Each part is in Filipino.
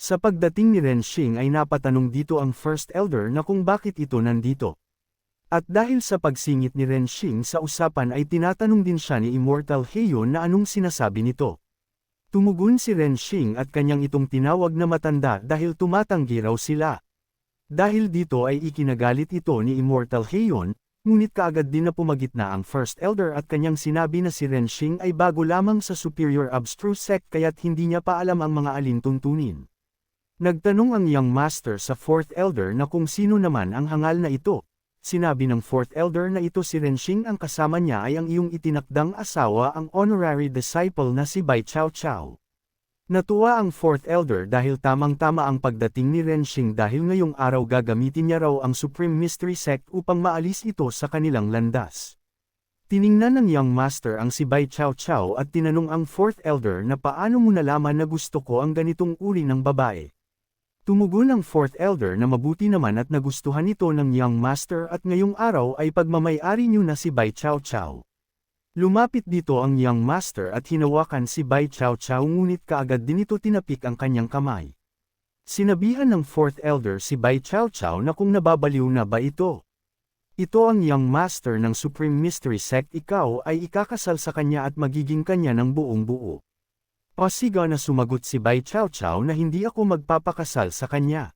Sa pagdating ni Renshing ay napatanong dito ang First Elder na kung bakit ito nandito. At dahil sa pagsingit ni Renshing sa usapan ay tinatanong din siya ni Immortal Heion na anong sinasabi nito. Tumugon si Renshing at kanyang itong tinawag na matanda dahil tumatanggi raw sila. Dahil dito ay ikinagalit ito ni Immortal Heion, ngunit kaagad din na pumagitna ang First Elder at kanyang sinabi na si Renshing ay bago lamang sa Superior Abstruse Sect kaya't hindi niya pa alam ang mga alintuntunin. Nagtanong ang Young Master sa Fourth Elder na kung sino naman ang hangal na ito. Sinabi ng Fourth Elder na ito si Renshing ang kasama niya ay ang iyong itinakdang asawa ang honorary disciple na si Bai Chao Chao. Natuwa ang Fourth Elder dahil tamang-tama ang pagdating ni Renshing dahil ngayong araw gagamitin niya raw ang Supreme Mystery Sect upang maalis ito sa kanilang landas. Tiningnan ng Young Master ang si Bai Chao Chao at tinanong ang Fourth Elder na paano mo nalaman na gusto ko ang ganitong uri ng babae. Tumugon ang Fourth Elder na mabuti naman at nagustuhan ito ng Young Master at ngayong araw ay pagmamay-ari niyo na si Bai Chao Chao. Lumapit dito ang Young Master at hinawakan si Bai Chao Chao ngunit kaagad din ito tinapik ang kanyang kamay. Sinabihan ng Fourth Elder si Bai Chao Chao na kung nababaliw na ba ito. Ito ang Young Master ng Supreme Mystery Sect, ikaw ay ikakasal sa kanya at magiging kanya ng buong buo. Pasiga na sumagot si Bai Chao Chao na hindi ako magpapakasal sa kanya.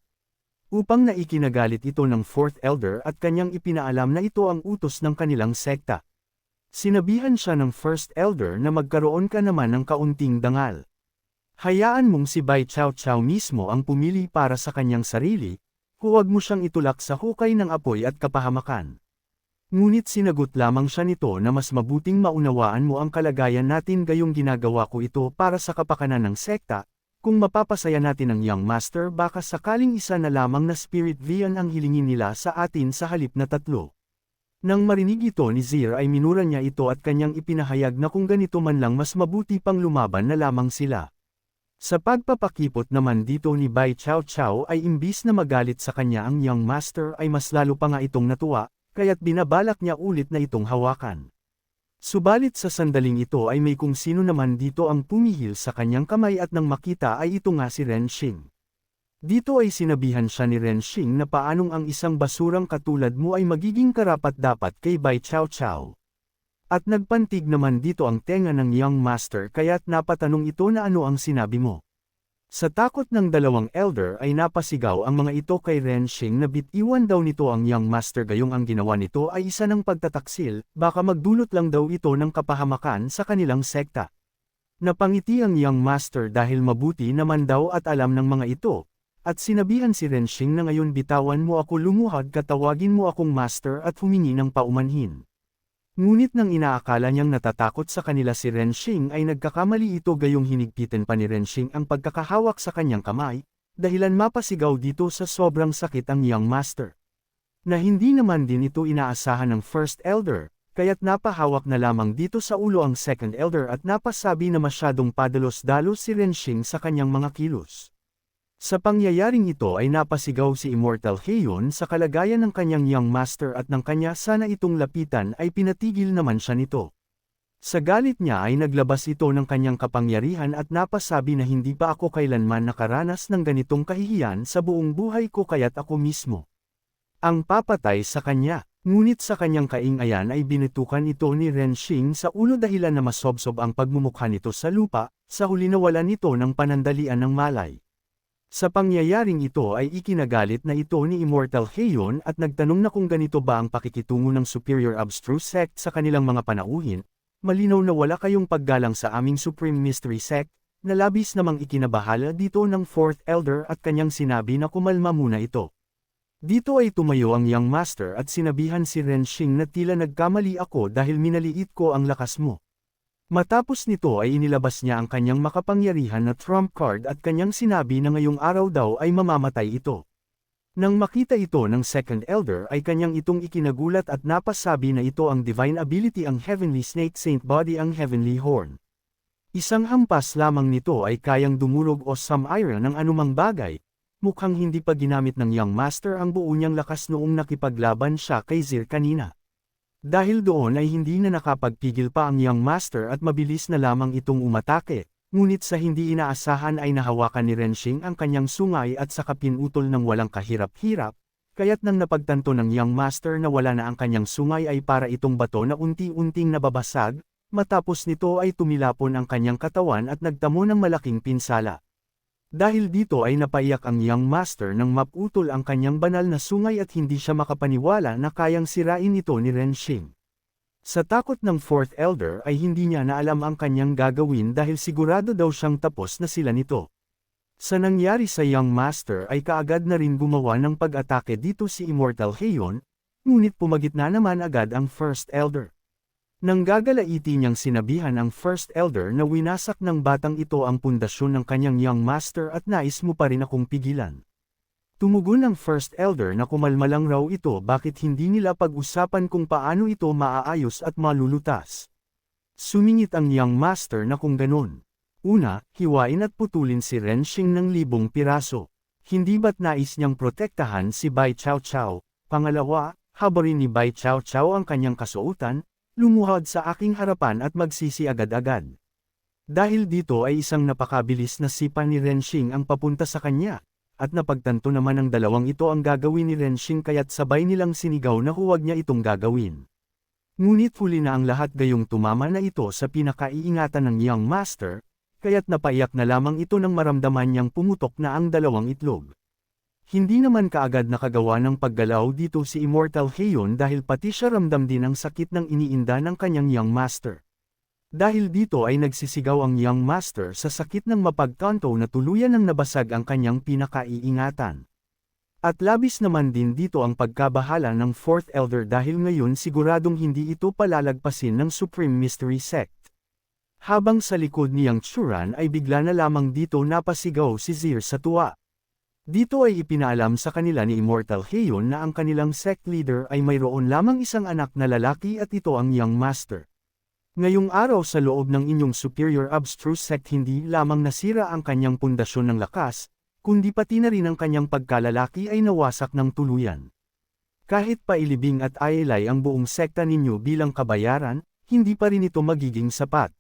Upang naikinagalit ito ng Fourth Elder at kanyang ipinaalam na ito ang utos ng kanilang sekta. Sinabihan siya ng First Elder na magkaroon ka naman ng kaunting dangal. Hayaan mong si Bai Chao Chao mismo ang pumili para sa kanyang sarili, huwag mo siyang itulak sa hukay ng apoy at kapahamakan. Ngunit sinagot lamang siya nito na mas mabuting maunawaan mo ang kalagayan natin gayong ginagawa ko ito para sa kapakanan ng sekta, kung mapapasaya natin ang Young Master baka sakaling isa na lamang na Spirit Vian ang hilingin nila sa atin sa halip na 3. Nang marinig ito ni Zir ay minura niya ito at kanyang ipinahayag na kung ganito man lang mas mabuti pang lumaban na lamang sila. Sa pagpapakipot naman dito ni Bai Chao Chao ay imbis na magalit sa kanya ang Young Master ay mas lalo pa nga itong natuwa, kaya't binabalak niya ulit na itong hawakan. Subalit sa sandaling ito ay may kung sino naman dito ang pumihil sa kanyang kamay at nang makita ay ito nga si Renshing. Dito ay sinabihan siya ni Renshing na paanong ang isang basurang katulad mo ay magiging karapat-dapat kay Bai Chao Chao. At nagpantig naman dito ang tenga ng Young Master kaya't napatanong ito na ano ang sinabi mo. Sa takot ng dalawang elder ay napasigaw ang mga ito kay Renshing na bitiwan daw nito ang Young Master gayong ang ginawa nito ay isa ng pagtataksil, baka magdulot lang daw ito ng kapahamakan sa kanilang sekta. Napangiti ang Young Master dahil mabuti naman daw at alam ng mga ito, at sinabihan si Renshing na ngayon bitawan mo ako lumuhad katawagin mo akong Master at humingi ng paumanhin. Ngunit nang inaakala niyang natatakot sa kanila si Renshing ay nagkakamali ito gayong hinigpitan pa ni Renshing ang pagkakahawak sa kanyang kamay, dahilan mapasigaw dito sa sobrang sakit ang Young Master. Na hindi naman din ito inaasahan ng First Elder, kaya't napahawak na lamang dito sa ulo ang Second Elder at napasabi na masyadong padalos-dalos si Renshing sa kanyang mga kilos. Sa pangyayaring ito ay napasigaw si Immortal Heion sa kalagayan ng kanyang Young Master at nang kanya sana itong lapitan ay pinatigil naman siya nito. Sa galit niya ay naglabas ito ng kanyang kapangyarihan at napasabi na hindi pa ako kailanman nakaranas ng ganitong kahihiyan sa buong buhay ko kaya't ako mismo ang papatay sa kanya. Ngunit sa kanyang kaingayan ay binitukan ito ni Renshing sa ulo dahilan na masobsob ang pagmumukha nito sa lupa, sa huli nawalan nito ng panandalian ng malay. Sa pangyayaring ito ay ikinagalit na ito ni Immortal Heion at nagtanong na kung ganito ba ang pakikitungo ng Superior Abstruse Sect sa kanilang mga panauhin, malinaw na wala kayong paggalang sa aming Supreme Mystery Sect, na labis namang ikinabahala dito ng Fourth Elder at kanyang sinabi na kumalma muna ito. Dito ay tumayo ang Young Master at sinabihan si Renshing na tila nagkamali ako dahil minaliit ko ang lakas mo. Matapos nito ay inilabas niya ang kanyang makapangyarihan na trump card at kanyang sinabi na ngayong araw daw ay mamamatay ito. Nang makita ito ng Second Elder ay kanyang itong ikinagulat at napasabi na ito ang divine ability ang Heavenly Snake Saint Body ang Heavenly Horn. Isang hampas lamang nito ay kayang dumulog o sumira ng anumang bagay, mukhang hindi pa ginamit ng Young Master ang buo niyang lakas noong nakipaglaban siya kay Zir kanina. Dahil doon ay hindi na nakapagpigil pa ang Young Master at mabilis na lamang itong umatake, Ngunit sa hindi inaasahan ay nahawakan ni Renshing ang kanyang sungay at saka pinutol ng walang kahirap-hirap, kaya't nang napagtanto ng Young Master na wala na ang kanyang sungay ay para itong bato na unti-unting nababasag, matapos nito ay tumilapon ang kanyang katawan at nagtamo ng malaking pinsala. Dahil dito ay napaiyak ang Young Master nang maputol ang kanyang banal na sungay at hindi siya makapaniwala na kayang sirain ito ni Renshing. Sa takot ng Fourth Elder ay hindi niya na alam ang kanyang gagawin dahil sigurado daw siyang tapos na sila nito. Sa nangyari sa Young Master ay kaagad na rin gumawa ng pag-atake dito si Immortal Heion, ngunit pumagitna naman agad ang First Elder. Nang gagalaiti niyang sinabihan ang First Elder na winasak ng batang ito ang pundasyon ng kanyang Young Master at nais mo pa rin akong pigilan. Tumugon ang First Elder na kumalma lang raw ito bakit hindi nila pag-usapan kung paano ito maaayos at malulutas. Sumingit ang Young Master na kung ganon. Una, hiwain at putulin si Renshing ng 1,000 piraso. Hindi ba't nais niyang protektahan si Bai Chao Chao? Pangalawa, habarin ni Bai Chao Chao ang kanyang kasuotan, lumuhod sa aking harapan at magsisi agad-agad. Dahil dito ay isang napakabilis na sipa ni Renshing ang papunta sa kanya. At napagtanto naman ng dalawang ito ang gagawin ni Renshing kaya't sabay nilang sinigaw na huwag niya itong gagawin. Ngunit huli na ang lahat gayong tumama na ito sa pinakaiingatan ng Young Master, kaya't napaiyak na lamang ito nang maramdaman niyang pumutok na ang dalawang itlog. Hindi naman kaagad nakagawa ng paggalaw dito si Immortal Heion dahil pati siya ramdam din ang sakit ng iniinda ng kanyang Young Master. Dahil dito ay nagsisigaw ang Young Master sa sakit ng mapagtanto na tuluyan ng nabasag ang kanyang pinakaiingatan. At labis naman din dito ang pagkabahala ng Fourth Elder dahil ngayon siguradong hindi ito palalagpasin ng Supreme Mystery Sect. Habang sa likod ni Yang Churan ay bigla na lamang dito napasigaw si Zir sa tuwa. Dito ay ipinaalam sa kanila ni Immortal Heion na ang kanilang sect leader ay mayroon lamang isang anak na lalaki at ito ang Young Master. Ngayong araw sa loob ng inyong Superior Abstruse Sect hindi lamang nasira ang kanyang pundasyon ng lakas, kundi pati na rin ang kanyang pagkalalaki ay nawasak ng tuluyan. Kahit pailibing at ayelay ang buong sekta ninyo bilang kabayaran, hindi pa rin ito magiging sapat.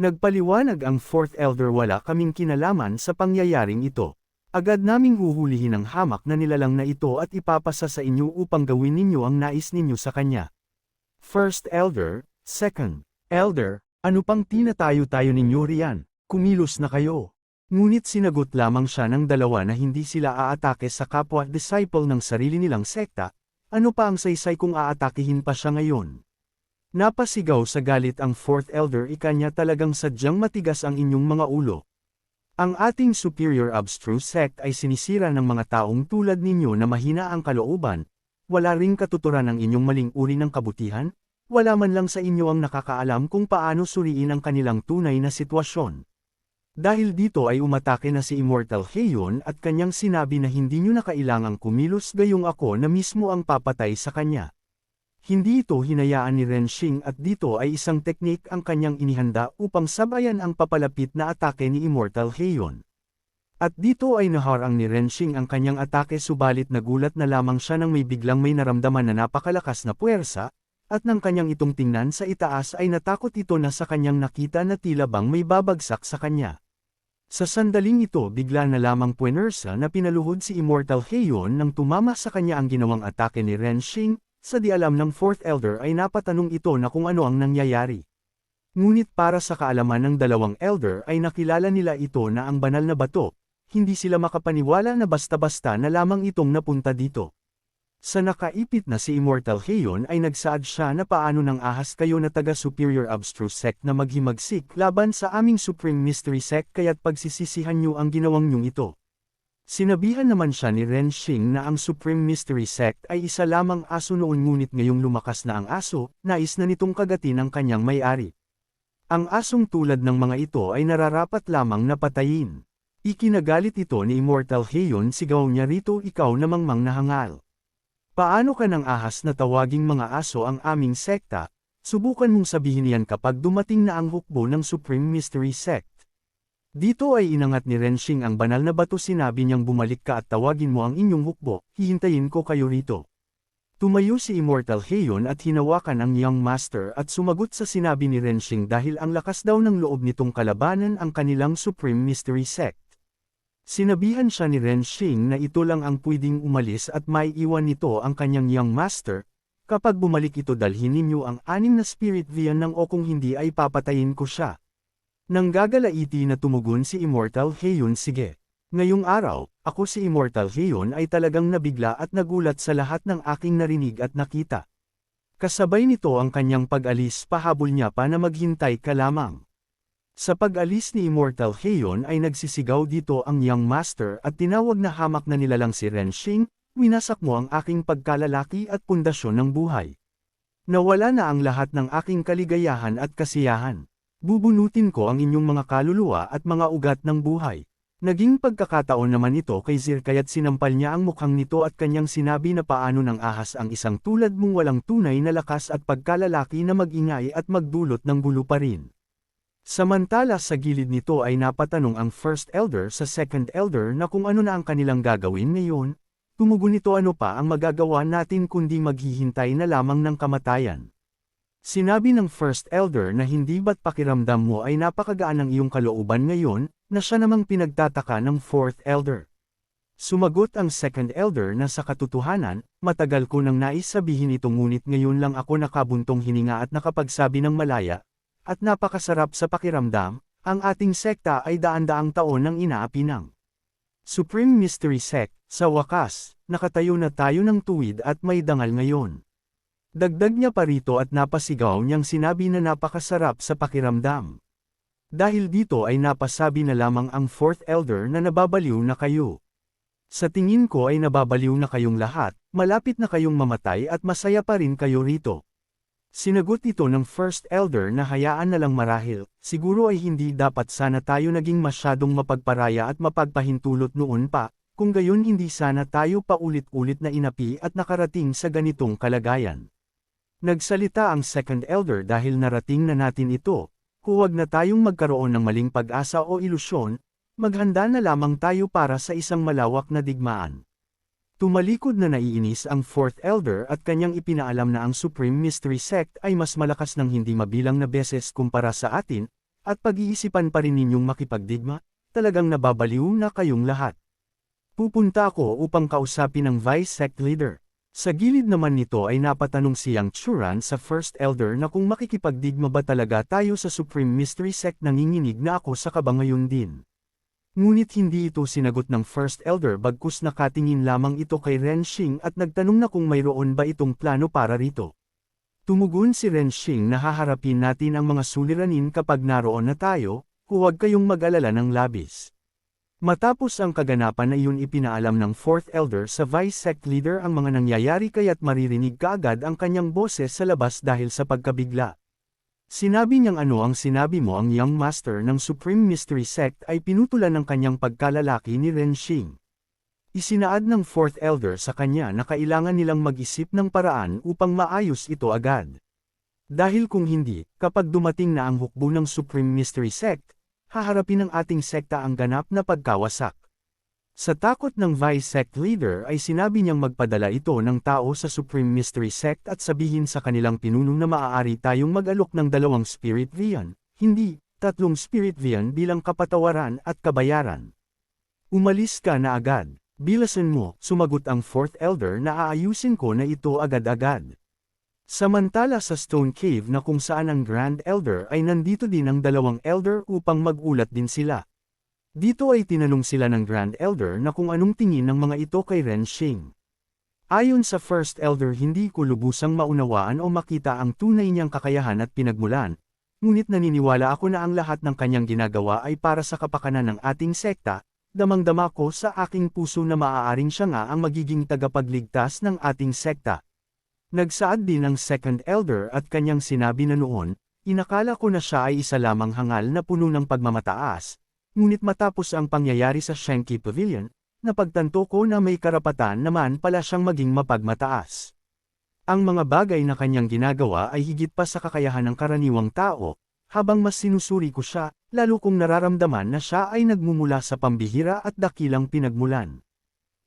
Nagpaliwanag ang Fourth Elder wala kaming kinalaman sa pangyayaring ito. Agad naming huhulihin ang hamak na nilalang na ito at ipapasa sa inyo upang gawin ninyo ang nais ninyo sa kanya. First Elder, Second Elder, ano pang tinatayo-tayo ninyo riyan? Kumilos na kayo. Ngunit sinagot lamang siya ng dalawa na hindi sila aatake sa kapwa-disciple ng sarili nilang sekta, ano pa ang saysay kung aatakihin pa siya ngayon? Napasigaw sa galit ang Fourth Elder ikanya talagang sadyang matigas ang inyong mga ulo. Ang ating Superior Abstruse Sect ay sinisira ng mga taong tulad ninyo na mahina ang kalooban, wala ring katuturan ng inyong maling uri ng kabutihan, wala man lang sa inyo ang nakakaalam kung paano suriin ang kanilang tunay na sitwasyon. Dahil dito ay umatake na si Immortal Heion at kanyang sinabi na hindi nyo na kailangang kumilos gayong ako na mismo ang papatay sa kanya. Hindi ito hinayaan ni Renshing at dito ay isang teknik ang kanyang inihanda upang sabayan ang papalapit na atake ni Immortal Heion. At dito ay naharang ni Renshing ang kanyang atake subalit nagulat na lamang siya nang may biglang may naramdaman na napakalakas na puwersa, at nang kanyang itong tingnan sa itaas ay natakot ito na sa kanyang nakita na tila bang may babagsak sa kanya. Sa sandaling ito bigla na lamang puwersa na pinaluhod si Immortal Heion nang tumama sa kanya ang ginawang atake ni Renshing, sa di alam ng Fourth Elder ay napatanong ito na kung ano ang nangyayari. Ngunit para sa kaalaman ng dalawang Elder ay nakilala nila ito na ang banal na bato, hindi sila makapaniwala na basta-basta na lamang itong napunta dito. Sa nakaipit na si Immortal Heion ay nagsaad siya na paano nang ahas kayo na taga-Superior Abstruse Sect na maghimagsik laban sa aming Supreme Mystery Sect kaya't pagsisisihan nyo ang ginawang nyong ito. Sinabihan naman siya ni Renshing na ang Supreme Mystery Sect ay isa lamang aso noon ngunit ngayong lumakas na ang aso, nais na nitong kagatin ang kanyang may-ari. Ang asong tulad ng mga ito ay nararapat lamang na patayin. Ikinagalit ito ni Immortal Heion sigaw niya rito ikaw namang nahangal. Paano ka nang ahas na tawaging mga aso ang aming sekta, subukan mong sabihin yan kapag dumating na ang hukbo ng Supreme Mystery Sect. Dito ay inangat ni Renshing ang banal na bato sinabi niyang bumalik ka at tawagin mo ang inyong hukbo, hihintayin ko kayo rito. Tumayo si Immortal Heion at hinawakan ang Young Master at sumagot sa sinabi ni Renshing dahil ang lakas daw ng loob nitong kalabanan ang kanilang Supreme Mystery Sect. Sinabihan siya ni Renshing na ito lang ang pwedeng umalis at maiiwan nito ang kanyang Young Master. Kapag bumalik ito dalhin ninyo ang 6 na Spirit Vian ng o kung hindi ay papatayin ko siya. Nang gagalaiti na tumugon si Immortal Heion, sige. Ngayong araw, ako si Immortal Heion ay talagang nabigla at nagulat sa lahat ng aking narinig at nakita. Kasabay nito ang kanyang pag-alis, pahabol niya pa na maghintay ka lamang. Sa pag-alis ni Immortal Heion ay nagsisigaw dito ang Young Master at tinawag na hamak na nilalang si Renshing, winasak mo ang aking pagkalalaki at pundasyon ng buhay. Nawala na ang lahat ng aking kaligayahan at kasiyahan. Bubunutin ko ang inyong mga kaluluwa at mga ugat ng buhay. Naging pagkakataon naman ito kay Zir kaya't sinampal niya ang mukhang nito at kanyang sinabi na paano nang ahas ang isang tulad mong walang tunay na lakas at pagkalalaki na magingay at magdulot ng gulo pa rin. Samantala sa gilid nito ay napatanong ang First Elder sa Second Elder na kung ano na ang kanilang gagawin ngayon. Tumugon nito, ano pa ang magagawa natin kundi maghihintay na lamang ng kamatayan. Sinabi ng First Elder na hindi ba't pakiramdam mo ay napakagaan ng iyong kalooban ngayon, na siya namang pinagtataka ng Fourth Elder. Sumagot ang Second Elder na sa katotohanan, matagal ko nang nais sabihin ito ngunit ngayon lang ako nakabuntong hininga at nakapagsabi ng malaya, at napakasarap sa pakiramdam, ang ating sekta ay daan-daang taon nang inaapi ng Supreme Mystery Sect, sa wakas, nakatayo na tayo ng tuwid at may dangal ngayon. Dagdag niya pa rito at napasigaw niyang sinabi na napakasarap sa pakiramdam. Dahil dito ay napasabi na lamang ang Fourth Elder na nababaliw na kayo. Sa tingin ko ay nababaliw na kayong lahat, malapit na kayong mamatay at masaya pa rin kayo rito. Sinagot ito ng First Elder na hayaan na lang marahil, siguro ay hindi dapat sana tayo naging masyadong mapagparaya at mapagpahintulot noon pa, kung gayon hindi sana tayo paulit-ulit na inapi at nakarating sa ganitong kalagayan. Nagsalita ang Second Elder dahil narating na natin ito, huwag na tayong magkaroon ng maling pag-asa o ilusyon, maghanda na lamang tayo para sa isang malawak na digmaan. Tumalikod na naiinis ang Fourth Elder at kanyang ipinaalam na ang Supreme Mystery Sect ay mas malakas ng hindi mabilang na beses kumpara sa atin, at pag-iisipan pa rin ninyong makipagdigma, talagang nababaliw na kayong lahat. Pupunta ako upang kausapin ang Vice Sect Leader. Sa gilid naman nito ay napatanong si Yang Churan sa First Elder na kung makikipagdigma ba talaga tayo sa Supreme Mystery Sect. Nanginginig na ako sa kaba ngayon din. Ngunit hindi ito sinagot ng First Elder bagkus nakatingin lamang ito kay Renshing at nagtanong na kung mayroon ba itong plano para rito. Tumugon si Renshing na haharapin natin ang mga suliranin kapag naroon na tayo, huwag kayong mag-alala ng labis. Matapos ang kaganapan na iyon ipinaalam ng Fourth Elder sa Vice Sect Leader ang mga nangyayari kaya't maririnig kaagad ang kanyang boses sa labas dahil sa pagkabigla. Sinabi niyang ano ang sinabi mo, ang Young Master ng Supreme Mystery Sect ay pinutulan ng kanyang pagkalalaki ni Renshing. Isinaad ng Fourth Elder sa kanya na kailangan nilang mag-isip ng paraan upang maayos ito agad. Dahil kung hindi, kapag dumating na ang hukbo ng Supreme Mystery Sect, haharapin ng ating sekta ang ganap na pagkawasak. Sa takot ng Vice Sect Leader ay sinabi niyang magpadala ito ng tao sa Supreme Mystery Sect at sabihin sa kanilang pinuno na maaari tayong mag-alok ng 2 Spirit Vian, hindi, 3 Spirit Vian bilang kapatawaran at kabayaran. Umalis ka na agad, bilasan mo, sumagot ang Fourth Elder na aayusin ko na ito agad-agad. Samantala sa Stone Cave na kung saan ang Grand Elder ay nandito din ang 2 Elder upang mag-ulat din sila. Dito ay tinanong sila ng Grand Elder na kung anong tingin ng mga ito kay Renshing. Ayon sa First Elder, hindi ko lubusang maunawaan o makita ang tunay niyang kakayahan at pinagmulan, ngunit naniniwala ako na ang lahat ng kanyang ginagawa ay para sa kapakanan ng ating sekta. Damang-dama ko sa aking puso na maaaring siya nga ang magiging tagapagligtas ng ating sekta. Nagsaad din ang Second Elder at kanyang sinabi na noon, inakala ko na siya ay isa lamang hangal na puno ng pagmamataas, ngunit matapos ang pangyayari sa Shenki Pavilion, napagtanto ko na may karapatan naman pala siyang maging mapagmataas. Ang mga bagay na kanyang ginagawa ay higit pa sa kakayahan ng karaniwang tao, habang mas sinusuri ko siya, lalo kong nararamdaman na siya ay nagmumula sa pambihira at dakilang pinagmulan.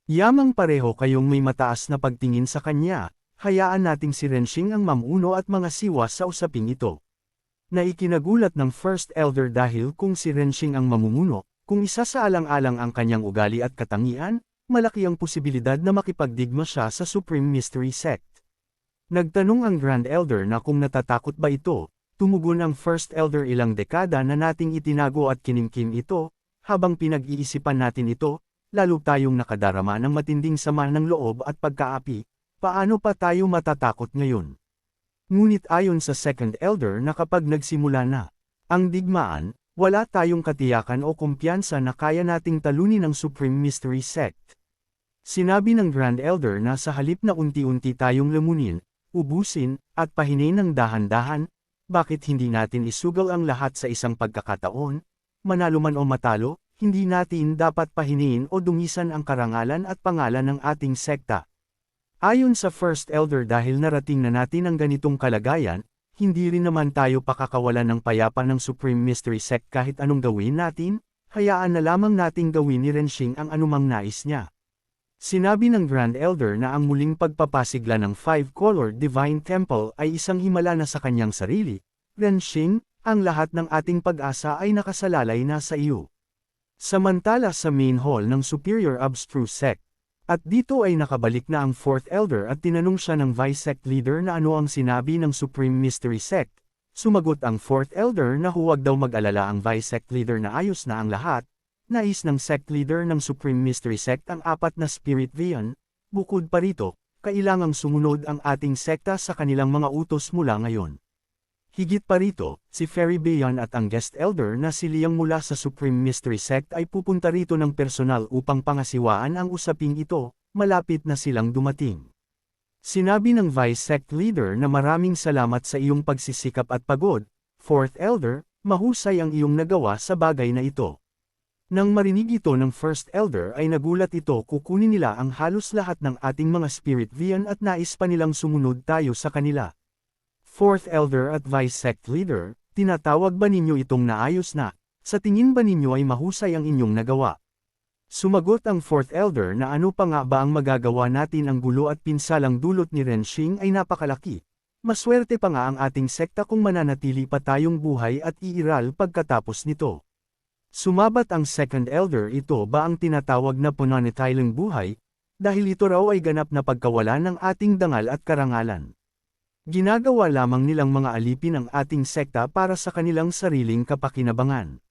Yamang pareho kayong may mataas na pagtingin sa kanya, hayaan nating si Renshing ang mamuno at mga siwa sa usaping ito. Na ikinagulat ng First Elder dahil kung si Renshing ang mamumuno, kung isasaalang-alang ang kanyang ugali at katangian, malaki ang posibilidad na makipagdigma siya sa Supreme Mystery Sect. Nagtanong ang Grand Elder na kung natatakot ba ito, tumugon ang First Elder ilang dekada na nating itinago at kinimkim ito, habang pinag-iisipan natin ito, lalo tayong nakadarama ng matinding sama ng loob at pagkaapi, paano pa tayo matatakot ngayon? Ngunit ayon sa Second Elder na kapag nagsimula na ang digmaan, wala tayong katiyakan o kumpiyansa na kaya nating talunin ang Supreme Mystery Sect. Sinabi ng Grand Elder na sa halip na unti-unti tayong lamunin, ubusin, at pahinin ng dahan-dahan, bakit hindi natin isugal ang lahat sa isang pagkakataon? Manalo man o matalo, hindi natin dapat pahiniin o dungisan ang karangalan at pangalan ng ating sekta. Ayon sa First Elder dahil narating na natin ang ganitong kalagayan, hindi rin naman tayo pakakawalan ng payapa ng Supreme Mystery Sect kahit anong gawin natin, hayaan na lamang nating gawin ni Renshing ang anumang nais niya. Sinabi ng Grand Elder na ang muling pagpapasigla ng Five-Color Divine Temple ay isang himala na sa kanyang sarili. Renshing, ang lahat ng ating pag-asa ay nakasalalay na sa iyo. Samantala sa main hall ng Superior Abstruse Sect, at dito ay nakabalik na ang Fourth Elder at tinanong siya ng Vice Sect Leader na ano ang sinabi ng Supreme Mystery Sect. Sumagot ang Fourth Elder na huwag daw mag-alala ang Vice Sect Leader na ayos na ang lahat. Nais ng Sect Leader ng Supreme Mystery Sect ang 4 na Spirit Vian. Bukod pa rito, kailangang sumunod ang ating sekta sa kanilang mga utos mula ngayon. Higit pa rito, si Fairy Bayan at ang Guest Elder na si Liang mula sa Supreme Mystery Sect ay pupunta rito ng personal upang pangasiwaan ang usaping ito, malapit na silang dumating. Sinabi ng Vice Sect Leader na maraming salamat sa iyong pagsisikap at pagod, Fourth Elder, mahusay ang iyong nagawa sa bagay na ito. Nang marinig ito ng First Elder ay nagulat ito kukunin nila ang halos lahat ng ating mga Spirit Vian at nais pa nilang sumunod tayo sa kanila. Fourth Elder at Vice Sect Leader, tinatawag ba ninyo itong naayos na? Sa tingin ba ninyo ay mahusay ang inyong nagawa? Sumagot ang Fourth Elder na ano pa nga ba ang magagawa natin, ang gulo at pinsalang dulot ni Renshing ay napakalaki. Maswerte pa nga ang ating sekta kung mananatili pa tayong buhay at iiral pagkatapos nito. Sumabat ang Second Elder, ito ba ang tinatawag na pananatiling buhay? Dahil ito raw ay ganap na pagkawala ng ating dangal at karangalan. Ginagawa lamang nilang mga alipin ang ating sekta para sa kanilang sariling kapakinabangan.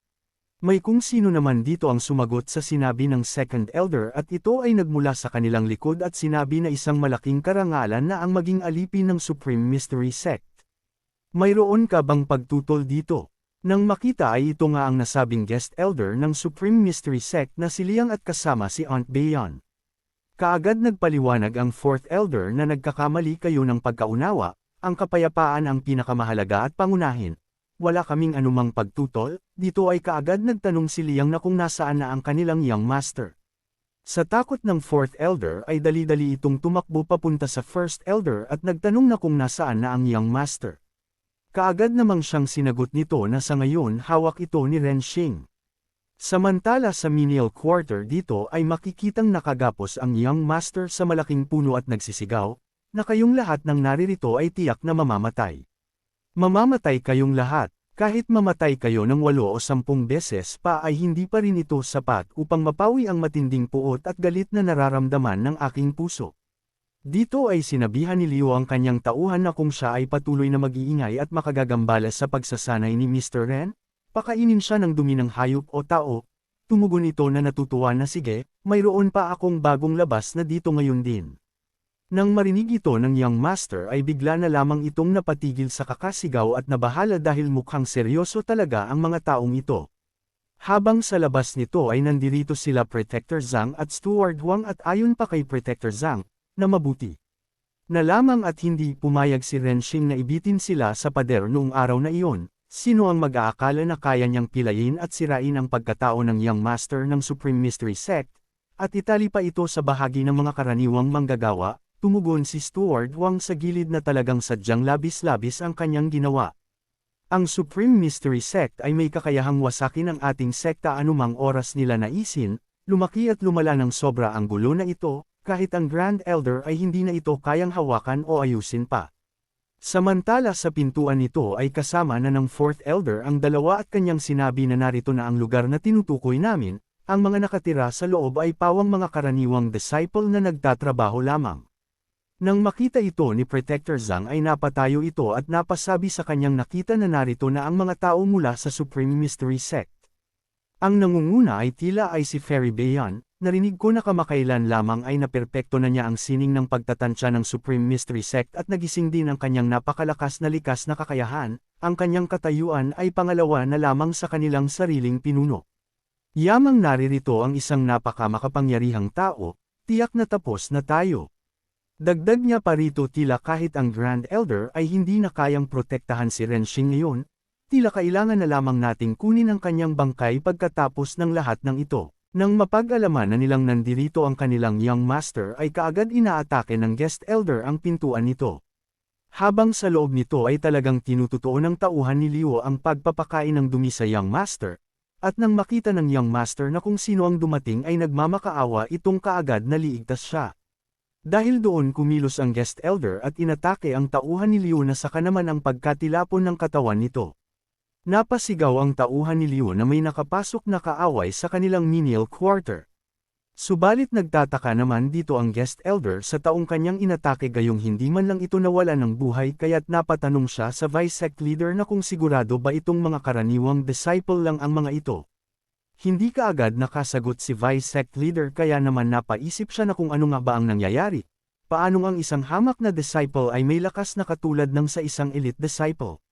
May kung sino naman dito ang sumagot sa sinabi ng Second Elder at ito ay nagmula sa kanilang likod at sinabi na isang malaking karangalan na ang maging alipin ng Supreme Mystery Sect. Mayroon ka bang pagtutol dito? Nang makita ay ito nga ang nasabing Guest Elder ng Supreme Mystery Sect na si Liang at kasama si Aunt Bayan. Kaagad nagpaliwanag ang Fourth Elder na nagkakamali kayo ng pagkaunawa, ang kapayapaan ang pinakamahalaga at pangunahin. Wala kaming anumang pagtutol, dito ay kaagad nagtanong si Liang na kung nasaan na ang kanilang young master. Sa takot ng Fourth Elder ay dali-dali itong tumakbo papunta sa First Elder at nagtanong na kung nasaan na ang young master. Kaagad namang siyang sinagot nito na sa ngayon hawak ito ni Renshing. Samantala sa menial quarter dito ay makikitang nakagapos ang young master sa malaking puno at nagsisigaw, na kayong lahat ng naririto ay tiyak na mamamatay. Mamamatay kayong lahat, kahit mamatay kayo ng 8 o 10 beses pa ay hindi pa rin ito sapat upang mapawi ang matinding puot at galit na nararamdaman ng aking puso. Dito ay sinabihan ni Liu ang kanyang tauhan na kung siya ay patuloy na mag-iingay at makagagambala sa pagsasanay ni Mr. Ren, pakainin siya ng dumi ng hayop o tao. Tumugon ito na natutuwa na sige, mayroon pa akong bagong labas na dito ngayon din. Nang marinig ito ng young master ay bigla na lamang itong napatigil sa kakasigaw at nabahala dahil mukhang seryoso talaga ang mga taong ito. Habang sa labas nito ay nandirito sila Protector Zhang at Steward Huang at ayon pa kay Protector Zhang, na mabuti na lamang at hindi pumayag si Renshing na ibitin sila sa pader noong araw na iyon, sino ang mag-aakala na kaya niyang pilayin at sirain ang pagkatao ng young master ng Supreme Mystery Sect, at itali pa ito sa bahagi ng mga karaniwang manggagawa. Tumugon si Steward Huang sa gilid na talagang sadyang labis-labis ang kanyang ginawa. Ang Supreme Mystery Sect ay may kakayahang wasakin ang ating sekta anumang oras nila naisin, lumaki at lumala ng sobra ang gulo na ito, kahit ang Grand Elder ay hindi na ito kayang hawakan o ayusin pa. Samantala sa pintuan nito ay kasama na ng Fourth Elder ang dalawa at kanyang sinabi na narito na ang lugar na tinutukoy namin, ang mga nakatira sa loob ay pawang mga karaniwang disciple na nagtatrabaho lamang. Nang makita ito ni Protector Zhang ay napatayo ito at napasabi sa kanyang nakita na narito na ang mga tao mula sa Supreme Mystery Sect. Ang nangunguna ay tila ay si Fairy Bayan. Narinig ko na kamakailan lamang ay naperpekto na niya ang sining ng pagtatansya ng Supreme Mystery Sect at nagising din ang kanyang napakalakas na likas na kakayahan, ang kanyang katayuan ay pangalawa na lamang sa kanilang sariling pinuno. Yamang naririto ang isang napakamakapangyarihang tao, tiyak na tapos na tayo. Dagdag niya pa rito tila kahit ang Grand Elder ay hindi na kayang protektahan si Renshing ngayon, tila kailangan na lamang nating kunin ang kanyang bangkay pagkatapos ng lahat ng ito. Nang mapag-alaman na nilang nandirito ang kanilang Young Master ay kaagad inaatake ng Guest Elder ang pintuan nito. Habang sa loob nito ay talagang tinututuo ng tauhan ni Liu ang pagpapakain ng dumi sa Young Master, at nang makita ng Young Master na kung sino ang dumating ay nagmamakaawa itong kaagad na liigtas siya. Dahil doon kumilos ang Guest Elder at inatake ang tauhan ni Liu na saka naman ang pagkatilapon ng katawan nito. Napasigaw ang tauhan ni Liu na may nakapasok na kaaway sa kanilang menial quarter. Subalit nagtataka naman dito ang Guest Elder sa taong kanyang inatake gayong hindi man lang ito nawala ng buhay kaya't napatanong siya sa Vice Sect Leader na kung sigurado ba itong mga karaniwang disciple lang ang mga ito. Hindi kaagad nakasagot si Vice Sect Leader kaya naman napaisip siya na kung ano nga ba ang nangyayari. Paanong ang isang hamak na disciple ay may lakas na katulad ng sa isang elite disciple?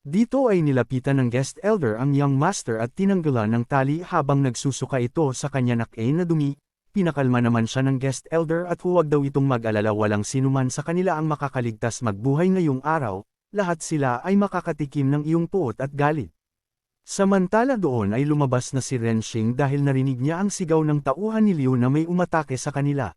Dito ay nilapitan ng Guest Elder ang Young Master at tinanggalan ng tali habang nagsusuka ito sa kanya na dumi, pinakalma naman siya ng Guest Elder at huwag daw itong mag-alala walang sinuman sa kanila ang makakaligtas magbuhay ngayong araw, lahat sila ay makakatikim ng iyong puot at galit. Samantala doon ay lumabas na si Renshing dahil narinig niya ang sigaw ng tauhan ni Liu na may umatake sa kanila.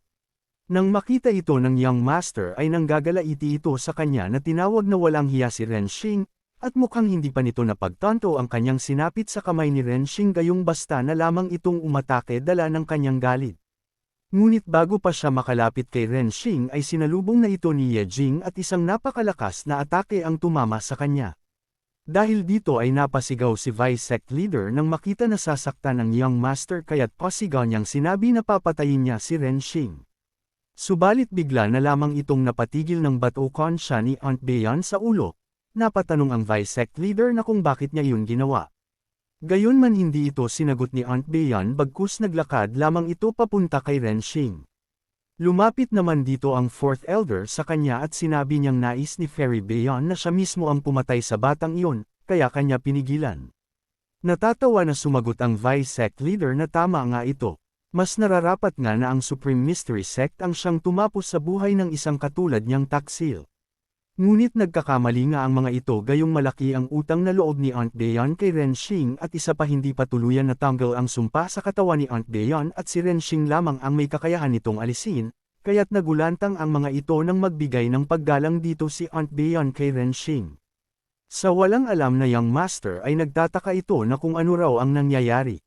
Nang makita ito ng Young Master ay nanggagalaiti ito sa kanya na tinawag na walang hiya si Renshing, at mukhang hindi pa nito napagtanto ang kanyang sinapit sa kamay ni Renshing gayong basta na lamang itong umatake dala ng kanyang galit. Ngunit bago pa siya makalapit kay Renshing ay sinalubong na ito ni Ye Jing at isang napakalakas na atake ang tumama sa kanya. Dahil dito ay napasigaw si Vice Sect Leader nang makita na sasaktan ng Young Master kaya't pasigaw niyang sinabi na papatayin niya si Renshing. Subalit bigla na lamang itong napatigil ng batukan siya ni Aunt Bayan sa ulo. Napatanong ang Vice Sect Leader na kung bakit niya yun ginawa. Gayunman hindi ito sinagot ni Aunt Bayan bagkus naglakad lamang ito papunta kay Renshing. Lumapit naman dito ang Fourth Elder sa kanya at sinabi niyang nais ni Fairy Bayan na siya mismo ang pumatay sa batang iyon, kaya kanya pinigilan. Natatawa na sumagot ang Vice Sect Leader na tama nga ito. Mas nararapat nga na ang Supreme Mystery Sect ang siyang tumapos sa buhay ng isang katulad niyang Taksil. Ngunit nagkakamali nga ang mga ito gayong malaki ang utang na loob ni Aunt Bayan kay Renshing at isa pa hindi pa tuluyan na tanggal ang sumpa sa katawan ni Aunt Bayan at si Renshing lamang ang may kakayahan nitong alisin, kaya't nagulantang ang mga ito nang magbigay ng paggalang dito si Aunt Bayan kay Renshing. Sa walang alam na Young Master ay nagtataka ito na kung ano raw ang nangyayari.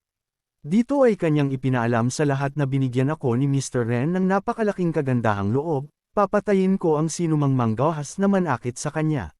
Dito ay kanyang ipinaalam sa lahat na binigyan ako ni Mr. Ren ng napakalaking kagandahang loob. Papatayin ko ang sinumang manggahas na manakit sa kanya.